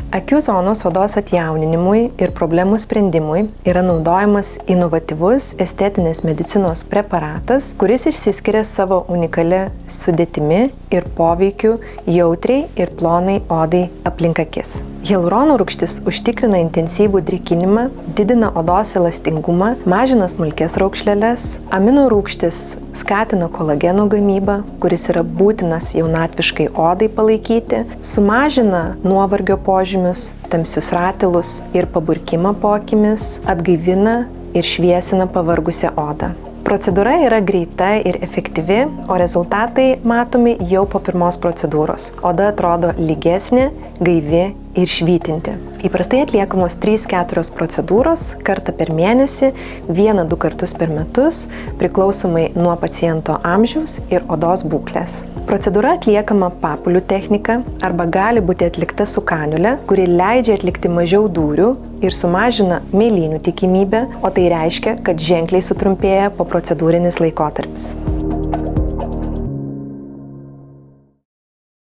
Akių zonos odos atjauninimui ir problemų sprendimui yra naudojamas inovatyvus estetinės medicinos preparatas, kuris išsiskiria savo unikalia sudėtimi ir poveikiu jautriai ir plonai odai aplink akis. Hialurono rūgštis užtikrina intensyvų drėkinimą, didina odos elastingumą, mažina smulkias raukšleles, amino rūgštis skatina kolageno gamybą, kuris yra būtinas jaunatviškai odai palaikyti, sumažina nuovargio požymius, tamsius ratilus ir paburkimą po akimis, atgaivina ir šviesina pavargusią odą. Procedūra yra greita ir efektyvi, o rezultatai matomi jau po pirmos procedūros. Oda atrodo lygesnė, gaivi ir švytinti. Įprastai atliekamos 3-4 procedūros kartą per mėnesį, 1-2 kartus per metus, priklausomai nuo paciento amžiaus ir odos būklės. Procedūra atliekama papulių technika arba gali būti atlikta su kaniule, kuri leidžia atlikti mažiau dūrių ir sumažina mėlynių tikimybę, o tai reiškia, kad ženkliai sutrumpėja poprocedūrinis laikotarpis.